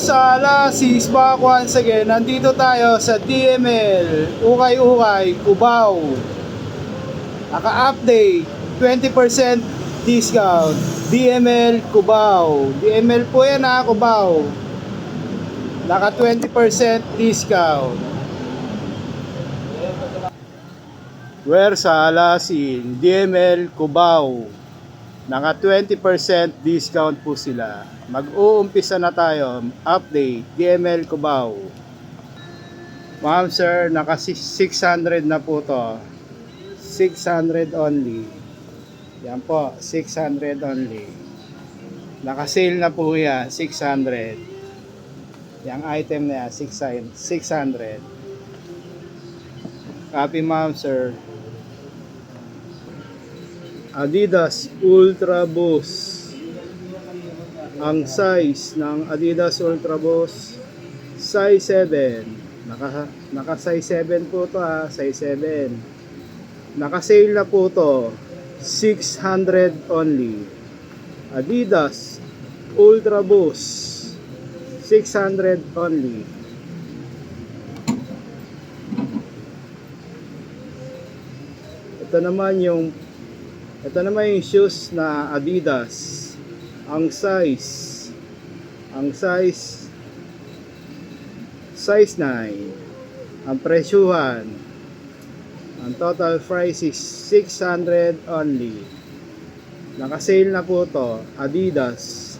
Sala, sis back once again. Nandito tayo sa DML Ukay-Ukay, Cubao. Naka-update 20% discount DML Cubao. DML po yan ha, Cubao. Naka 20% discount. Sala, sin DML Cubao. Naka 20% discount po sila. Mag-uumpisa na tayo. Update DML Cubao. Ma'am sir, naka 600 na po to. 600 only. Yan po, 600 only. Naka-sale na po yan, 600. Yang item na yan, 600. Copy ma'am sir. Adidas Ultra Boost. Ang size ng Adidas Ultra Boost, size 7. Naka size 7 po to ha, size 7. Naka-sale na po to, 600 only. Adidas Ultra Boost, 600 only. Ito naman yung shoes na Adidas. Ang size 9. Ang presyuhan, ang total price is 600 only. Naka-sale na po to, Adidas.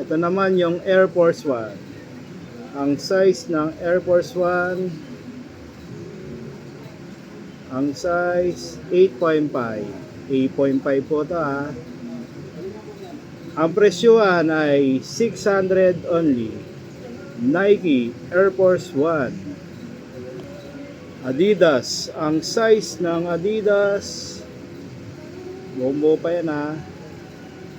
Ito naman yung Air Force 1. Ang size ng Air Force 1, ang size 8.5. 8.5 po ito ha. Ang presyuhan ay 600 only. Nike Air Force 1. Adidas. Ang size ng Adidas, bumbo pa yan ha,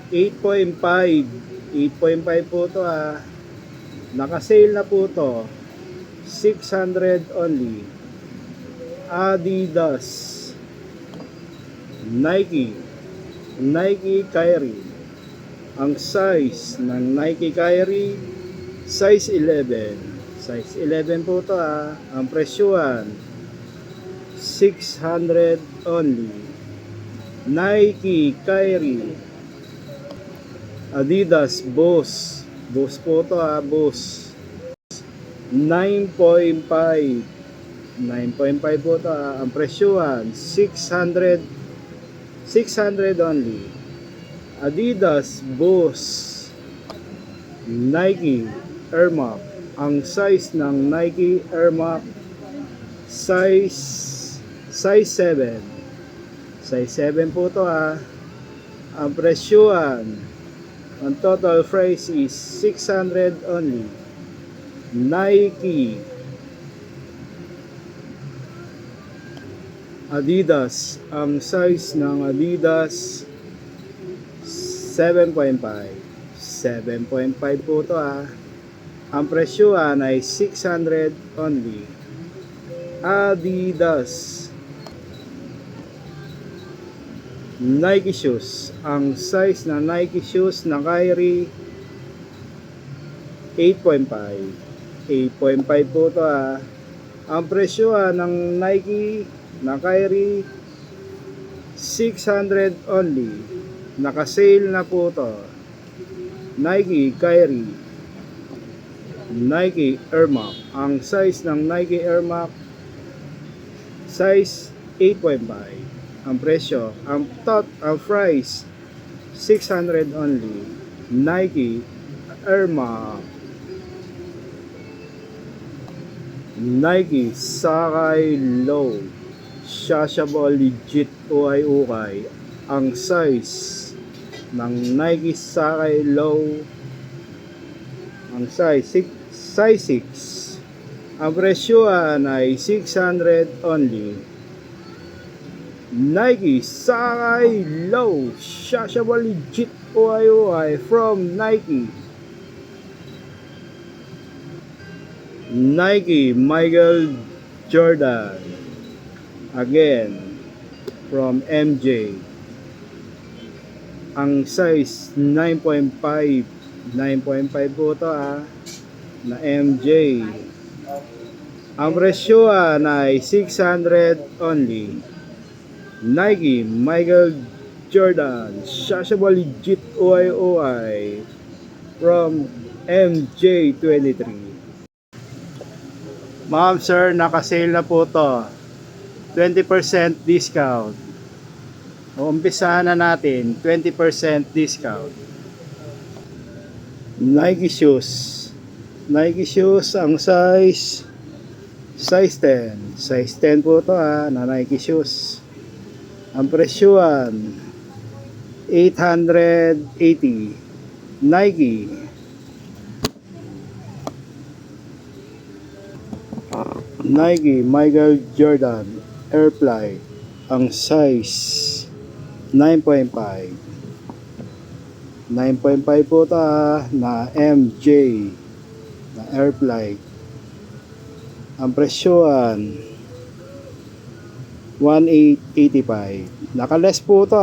8.5. 8.5 po ito ha. Naka-sale na po ito, 600 only. Adidas. Nike Kyrie. Ang size ng Nike Kyrie, size 11. Size 11 po ito ha. Ang presyuhan, 600 only. Nike Kyrie. Adidas Boost. Boost po ito ha, Boost. 9.5 po ito. Ang presyuhan 600 only. Adidas Boost. Nike Air Max. Ang size ng Nike Air Max, size 7. Size 7 po ito ha. Ang presyuhan, ang total price is 600 only. Nike Adidas. Ang size ng Adidas 7.5. 7.5 po ito ha. Ang presyuhan ay 600 only. Adidas. Nike shoes. Ang size ng Nike shoes na Kyrie 8.5. 8.5 po ito ha. Ang presyuhan ng Nike na Kyrie 600 only. Naka-sale na po to. Nike Kyrie. Nike Air Max. Ang size ng Nike Air Max, size 8.5. Ang presyo, ang price 600 only. Nike Air Max. Nike Sakay Low. Shashable legit ukay-ukay. Ang size ng Nike Sakay Low, ang size 6. Ang presyuhan ay 600 only. Nike Sakay Low. Shashable legit ukay-ukay from Nike. Nike Michael Jordan. Again, from MJ. Ang size 9.5. 9.5 po ito na MJ. Ang presyoan ay 600 only. Nike Michael Jordan. Shashable legit OI from MJ23. Ma'am, sir, naka-sale na po to. 20% discount. Umpisahan na natin, 20% discount. Nike shoes. Nike shoes, ang size 10. Size 10 po to na Nike shoes. Ang presyuan 880. Nike. Nike Michael Jordan Airfly, ang size 9.5. 9.5 po ito na MJ na Airfly. Ang presyoan 1885. Naka-less po ito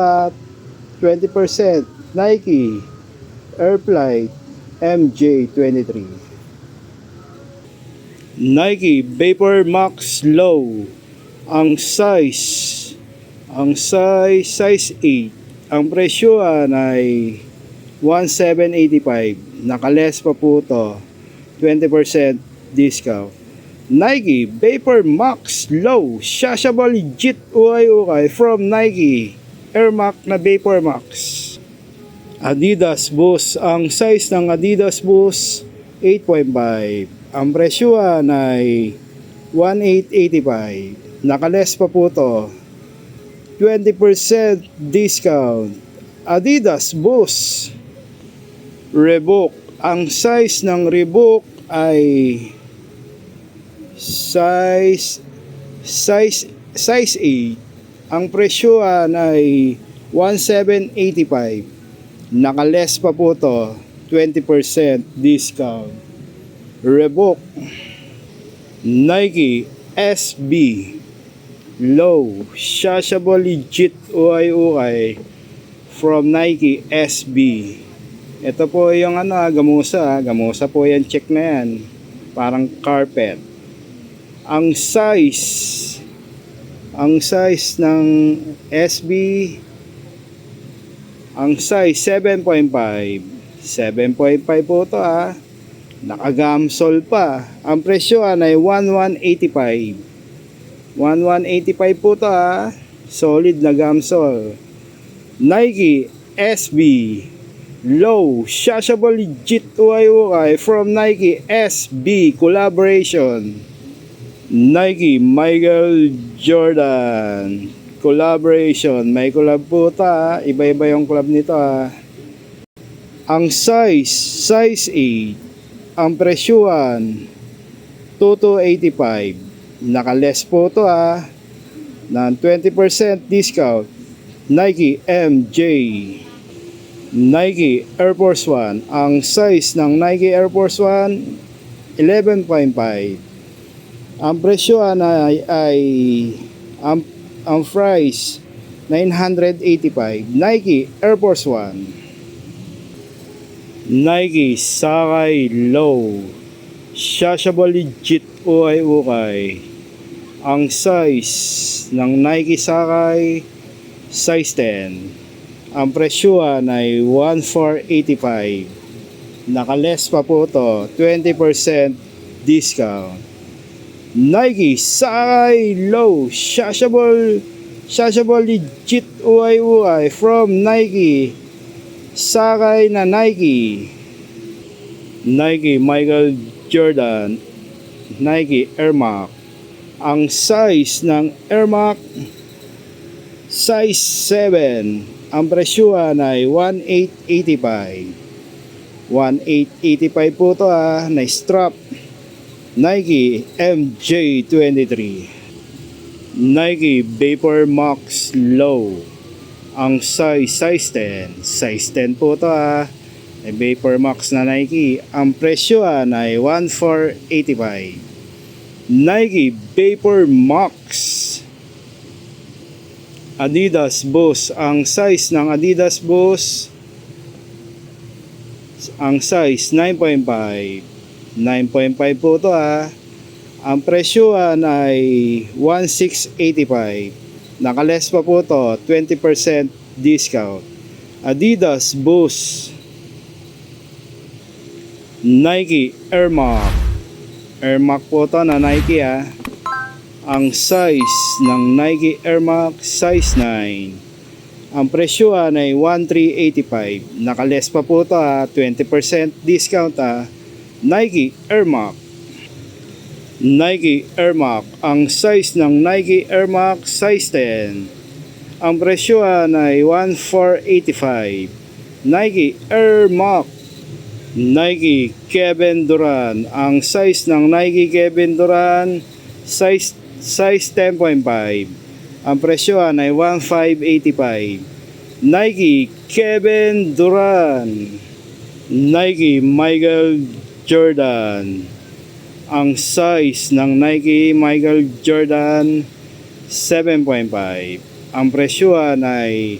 20%. Nike Airfly MJ23. Nike Vapor Max Low, ang size 8. Ang presyoan ay 1785. Naka-less pa po to, 20% discount. Nike Vapor Max Low, shashable legit ukay from Nike Air Max na Vapor Max. Adidas Boost, ang size ng Adidas Boost 8.5. Ang presyoan ay 1885. Naka-less pa po to, 20% discount. Adidas Boost Reebok, ang size ng Reebok ay size 8. Ang presyoan ay 1785. Naka-less pa po to, 20% discount. Reebok. Nike SB Low, shashable legit ukay from Nike SB. Ito po yung gamusa. Gamusa po yan, check na yan. Parang carpet. Ang size ng SB, ang size 7.5. 7.5 po ito Naka-gamsol pa. Ang presyoan ay 1185. 1185 po ito Solid na gamsol. Nike SB Low, shashable legit ukay from Nike SB collaboration. Nike Michael Jordan collaboration. May collab po ito Iba-iba yung collab nito Ang size 8. Ang presyuan 2285. Naka-less po ito ng 20% discount. Nike MJ. Nike Air Force 1. Ang size ng Nike Air Force 1 11.5. Ang presyuan ay ang price 985. Nike Air Force 1. Nike Sakay Low, shashable legit ukay. Ang size ng Nike Sakay size 10. Ang presyuan ay 1485. Naka-less pa po to, 20% discount. Nike Sakay Low, shashable legit ukay from Nike Sakay na Nike. Nike Michael Jordan Nike Air Max. Ang size ng Air Max size 7. Ang presyuan ay 1885. 1885 po ito na strap. Nike MJ23. Nike Vapor Max Low. Ang size 10. Size 10 po ito Ay Vapor Max na Nike. Ang presyohan ay 1,485. Nike Vapor Max. Adidas Boost. Ang size ng Adidas Boost, ang size 9.5. 9.5 po ito ha. Ang presyohan ay 1,685. Nakaless pa po ito, 20% discount. Adidas Boost. Nike Air Max. Air Max po ito na Nike ha. Ang size ng Nike Air Max, size 9. Ang presyohan ay 1,385. Nakaless pa po ito ha, 20% discount ha. Nike Air Max. Nike Air Max. Ang size ng Nike Air Max, size 10. Ang presyohan ay 1,485. Nike Air Max. Nike Kevin Durant. Ang size ng Nike Kevin Durant, size 10.5. Ang presyohan ay 1,585. Nike Kevin Durant. Nike Michael Jordan. Ang size ng Nike Michael Jordan, 7.5. Ang presyohan ay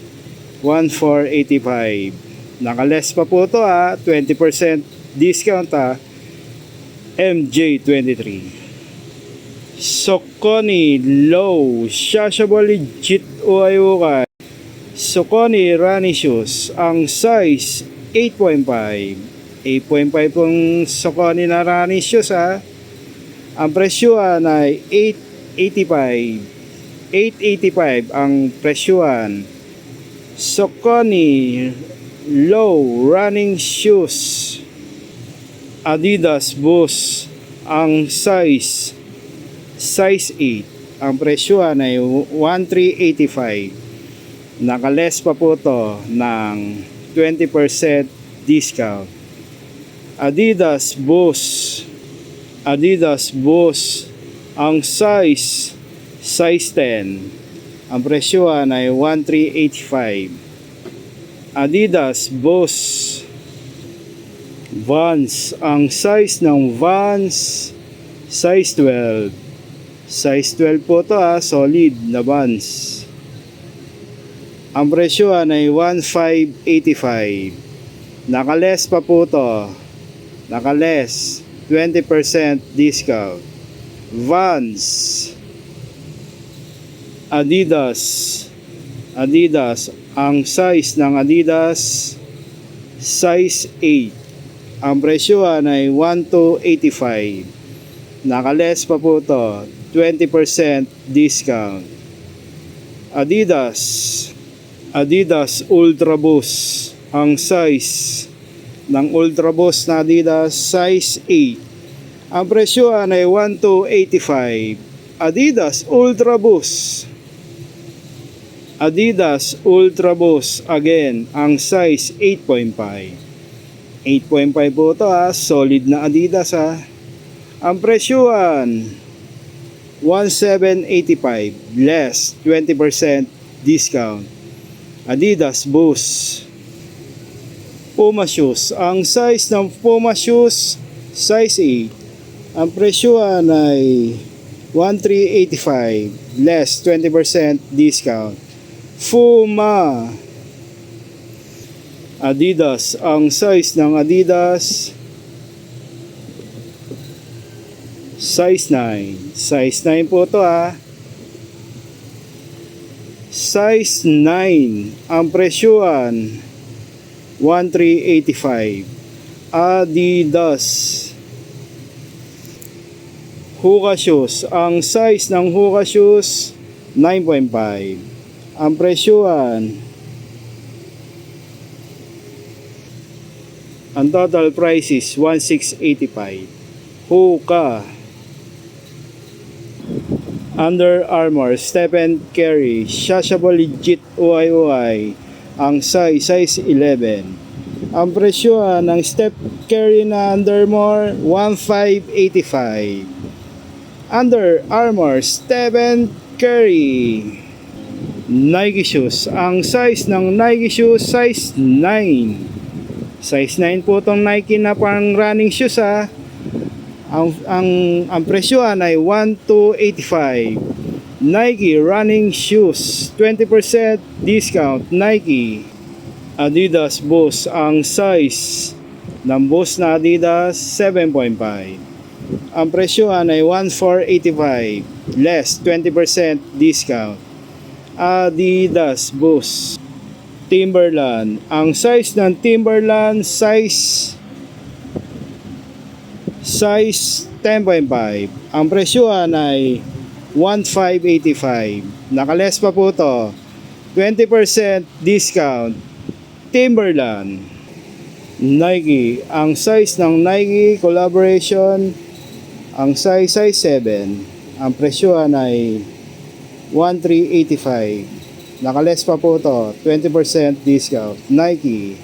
1,485. Nakaless pa po ito ha, 20% discount ha. MJ23. Saucony Low Shashable Legit Ukay-Ukay. Saucony running shoes. Ang size 8.5. 8.5 pong Saucony na running shoes ha. Ang presyohan ay 885 ang presyohan. Saucony Low running shoes. Adidas Boost. Ang size 8. Ang presyohan ay 1,385. Nakaless pa po to ng 20% discount. Adidas Boost. Adidas Boost. Ang size 10. Ang presyohan ay 1,385. Adidas Boost. Vans. Ang size ng Vans, size 12. Size 12 po ito ha, solid na Vans. Ang presyohan ay 1,585. Nakaless pa po ito. Nakaless, 20% discount. Vans. Adidas. Adidas. Ang size ng Adidas, size 8. Ang presyohan ay 1,285. Nakaless pa po ito, 20% discount. Adidas. Adidas Ultra Boost. Ang size ng Ultra Boost na Adidas, size 8. Ang presyohan ay 1,285. Adidas Ultra Boost. Adidas Ultra Boost. Again, ang size 8.5. 8.5 po ito ha, solid na Adidas ha. Ang presyohan 1,785, less 20% discount. Adidas Boost. Puma shoes. Ang size ng Puma shoes, size 8. Ang presyohan ay 1,385, less 20% discount. Puma. Adidas. Ang size ng Adidas, size 9. Size 9 po ito ha. Size 9. Ang presyohan 1,385. Adidas Hoka shoes. Ang size ng Hoka shoes 9.5. Ang presyohan, ang total price is 1,685. Hoka. Under Armour Stephen Curry Shashable Legit Ukay-Ukay. Ang size 11. Ang presyohan ng Steph Curry na Under Armour, 1,585. Under Armour Stephen Curry. Nike shoes. Ang size ng Nike shoes, size 9. Size 9 po tong Nike na pang running shoes ha. Ang presyohan ay 1,285. Nike running shoes, 20% discount. Nike Adidas Boost, ang size ng Boost na Adidas 7.5. Ang presyohan ay 1,485, less 20% discount. Adidas Boost. Timberland, ang size ng Timberland size 10.5. Ang presyohan ay 1,585. Nakaless pa po to, 20% discount. Timberland. Nike, ang size ng Nike collaboration, ang size 7. Ang presyohan ay 1,385. Nakaless pa po to, 20% discount. Nike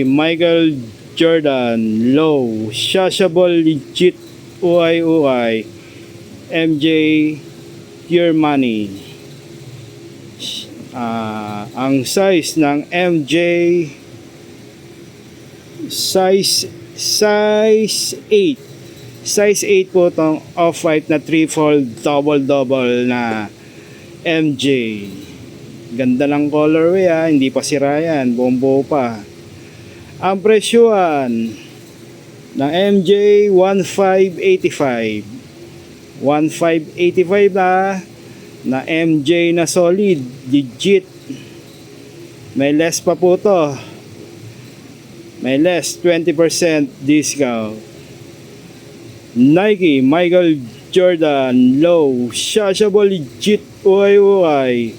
Michael Jordan Low Shashable Legit UI MJ Pure Money. Ang size ng MJ size 8. Size 8 po tong off-white na trifold double na MJ. Ganda ng colorway hindi pa sira yan, buong-buo pa. Ang presyuhan ng MJ 1,585. 1,585 na MJ na solid, legit. May less pa po to. May less 20% discount. Nike Michael Jordan Low Shashable Legit UI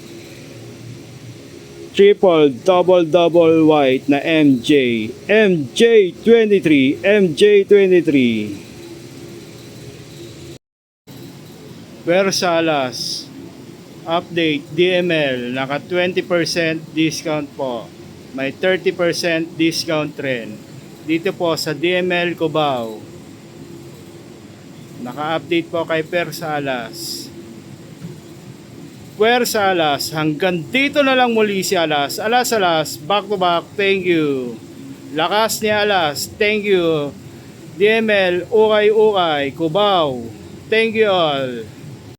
triple double white na MJ23 Versalas update DML, naka 20% discount po, may 30% discount rin dito po sa DML Cubao. Naka-update po kay Persalas. Persalas, hanggang dito na lang muli si Alas. Alas, back to back, thank you. Lakas ni Alas, thank you. DML, Ukay, Cubao, thank you all.